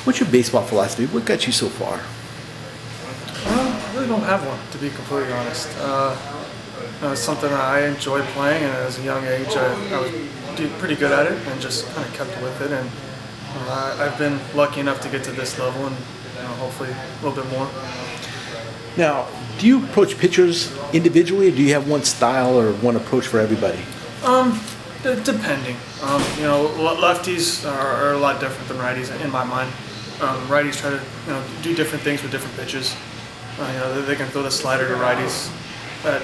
What's your baseball philosophy? What got you so far? I really don't have one, to be completely honest. It's something that I enjoy playing, and as a young age, I was pretty good at it and just kind of kept with it. And I've been lucky enough to get to this level, and hopefully a little bit more. Now, do you approach pitchers individually, or do you have one style or one approach for everybody? Depending. Lefties are a lot different than righties in my mind. Righties try to do different things with different pitches. They can throw the slider to righties that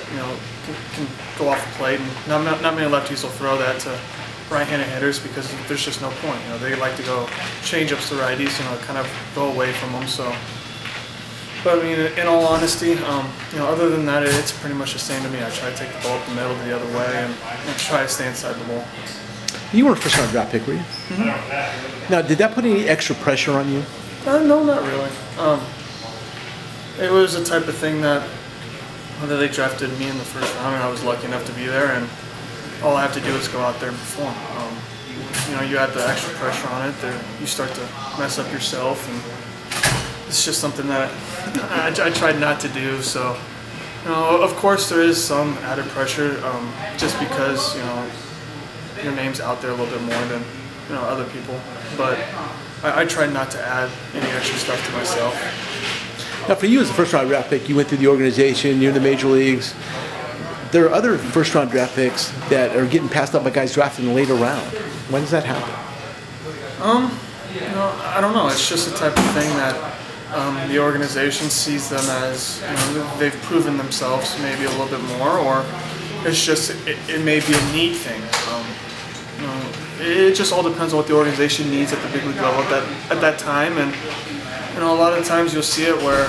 can go off the plate, and not many lefties will throw that to right-handed hitters because there's just no point. They like to go change-ups to righties, kind of go away from them. So, but I mean, in all honesty, other than that, it's pretty much the same to me. I try to take the ball up the middle the other way and try to stay inside the ball. You weren't a first-round draft pick, were you? Mm-hmm. Now, did that put any extra pressure on you? No, not really. It was the type of thing that whether they drafted me in the first round, and I was lucky enough to be there, and all I have to do is go out there and perform. You add the extra pressure on it, you start to mess up yourself, and it's just something that I tried not to do. So, of course there is some added pressure just because your name's out there a little bit more than other people. But I tried not to add any extra stuff to myself. Now, for you as a first-round draft pick, you went through the organization, you're in the major leagues. There are other first-round draft picks that are getting passed up by guys drafted in the later round. When does that happen? I don't know. It's just the type of thing that the organization sees them as they've proven themselves maybe a little bit more, or it's just it may be a need thing. It just all depends on what the organization needs at the big league level at that time, and a lot of times you'll see it where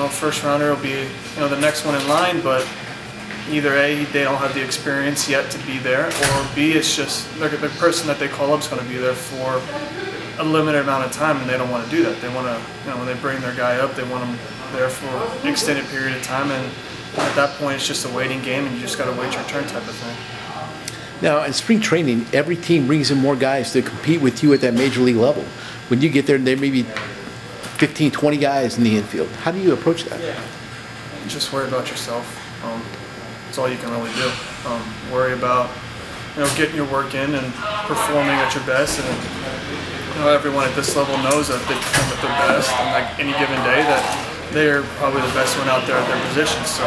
first rounder will be the next one in line, but either A, they don't have the experience yet to be there, or B, it's just the person that they call up is going to be there for a limited amount of time, and they don't want to do that. They want to, when they bring their guy up, they want him there for an extended period of time, and at that point it's just a waiting game, and you just got to wait your turn type of thing. Now, in spring training, every team brings in more guys to compete with you at that major league level. When you get there, there may be 15, 20 guys in the infield. How do you approach that? Just worry about yourself. That's all you can really do. Worry about getting your work in and performing at your best, and everyone at this level knows that they perform at their best, and like any given day that they're probably the best one out there at their position. So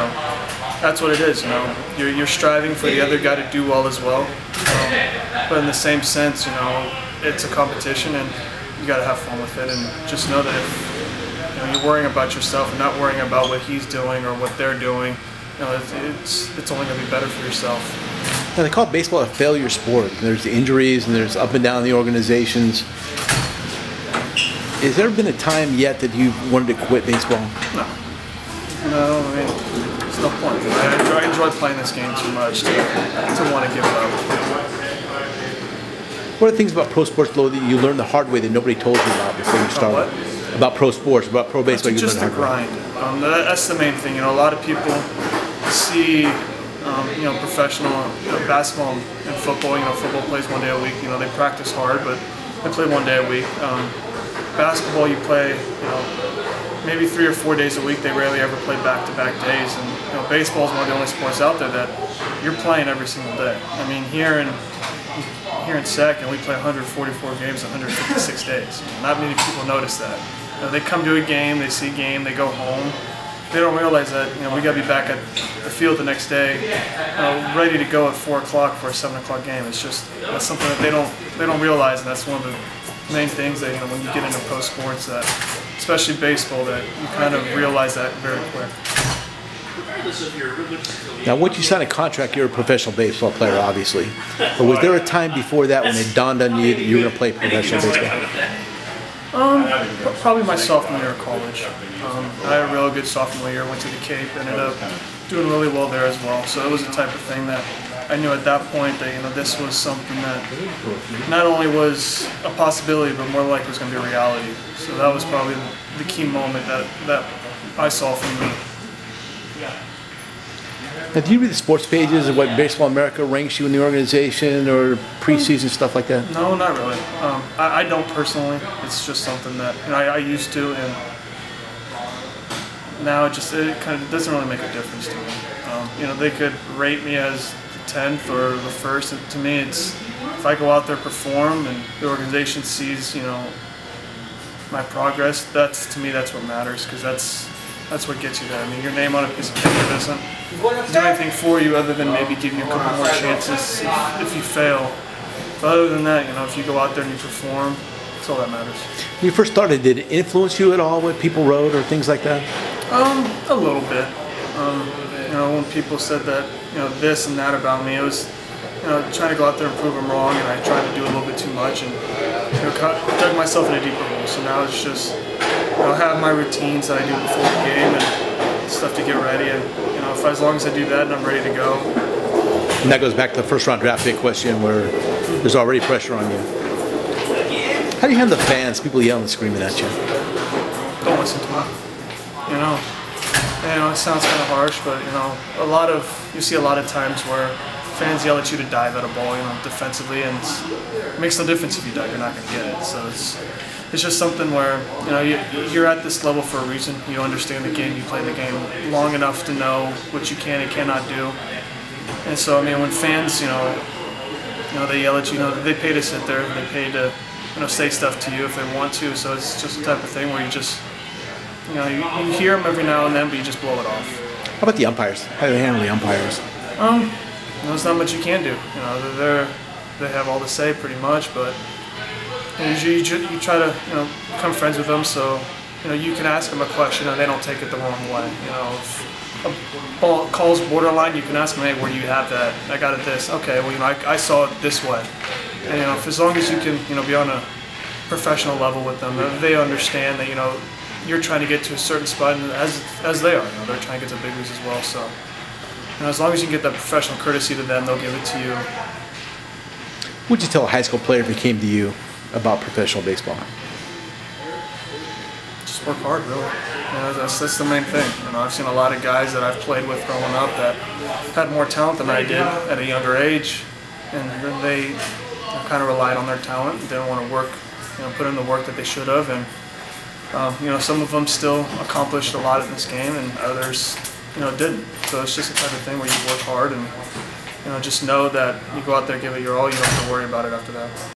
that's what it is. You're striving for the other guy to do well as well, but in the same sense, it's a competition, and you got to have fun with it, and just know that if you're worrying about yourself and not worrying about what he's doing or what they're doing, it's only going to be better for yourself. Now, they call baseball a failure sport. There's the injuries and there's up and down the organizations. Has there been a time yet that you wanted to quit baseball? No, I mean, there's no point. I enjoy playing this game too much to want to give it up. What are the things about pro sports, though, that you learned the hard way that nobody told you about before you started? About pro sports, about pro baseball? It's just the grind. That's the main thing. A lot of people see, professional basketball and football. Football plays 1 day a week. They practice hard, but they play 1 day a week. Basketball, you play, maybe 3 or 4 days a week. They rarely ever play back-to-back days. And baseball is one of the only sports out there that you're playing every single day. I mean, here in SEC, and we play 144 games, 156 days. Not many people notice that. They come to a game, they see a game, they go home. They don't realize that we got to be back at the field the next day, ready to go at 4 o'clock for a 7 o'clock game. It's just that's something that they don't realize, and that's one of the main things that when you get into pro sports, that especially baseball, that you kind of realize that very quick. Now, once you sign a contract, you're a professional baseball player, obviously. But was there a time before that when it dawned on you that you were going to play professional baseball? Probably my sophomore year of college. I had a real good sophomore year, went to the Cape, ended up doing really well there as well. So it was the type of thing that I knew at that point that this was something that not only was a possibility, but more likely was going to be a reality. So that was probably the key moment that I saw from me. Now, do you read the sports pages of what Baseball America ranks you in the organization or preseason stuff like that? No, not really. I don't personally. It's just something that I used to, and now it kind of doesn't really make a difference to me. They could rate me as the 10th or the 1st. And to me, it's if I go out there, perform, and the organization sees my progress. To me, that's what matters, because that's what gets you there. I mean, your name on a piece of paper doesn't do anything for you other than maybe give you a couple more chances if you fail. But other than that, if you go out there and you perform, that's all that matters. When you first started, did it influence you at all what people wrote or things like that? A little bit. When people said that, this and that about me, it was, trying to go out there and prove them wrong, and I tried to do a little bit too much and, dug myself in a deeper hole. So now it's just, I have my routines that I do before the game and stuff to get ready, and, as long as I do that and I'm ready to go. And that goes back to the first round draft pick question where there's already pressure on you. How do you handle the fans, people yelling and screaming at you? Don't listen to them. It sounds kind of harsh, but you see a lot of times where fans yell at you to dive at a ball, defensively, and it makes no difference if you dive, you're not going to get it. So it's just something where you're at this level for a reason. You understand the game, you play the game long enough to know what you can and cannot do. And so when fans they yell at you, they pay to sit there, they pay to say stuff to you if they want to. So it's just the type of thing where you just you hear them every now and then, but you just blow it off. How about the umpires? How do they handle the umpires? There's not much you can do. They have all the say pretty much, but usually you try to become friends with them, so you can ask them a question and they don't take it the wrong way. If a ball call's borderline, you can ask them, hey, where do you have that? I got it this. Okay, well I saw it this way. And as long as you can be on a professional level with them, they understand that you're trying to get to a certain spot, and as they are, they're trying to get to big leagues as well. So as long as you can get that professional courtesy to them, they'll give it to you. What would you tell a high school player if he came to you about professional baseball? Just work hard, really. That's the main thing. I've seen a lot of guys that I've played with growing up that had more talent than I did at a younger age, and they kind of relied on their talent. They didn't want to work, put in the work that they should have, and some of them still accomplished a lot in this game, and others, didn't. So it's just the type of thing where you work hard and, just know that you go out there, give it your all. You don't have to worry about it after that.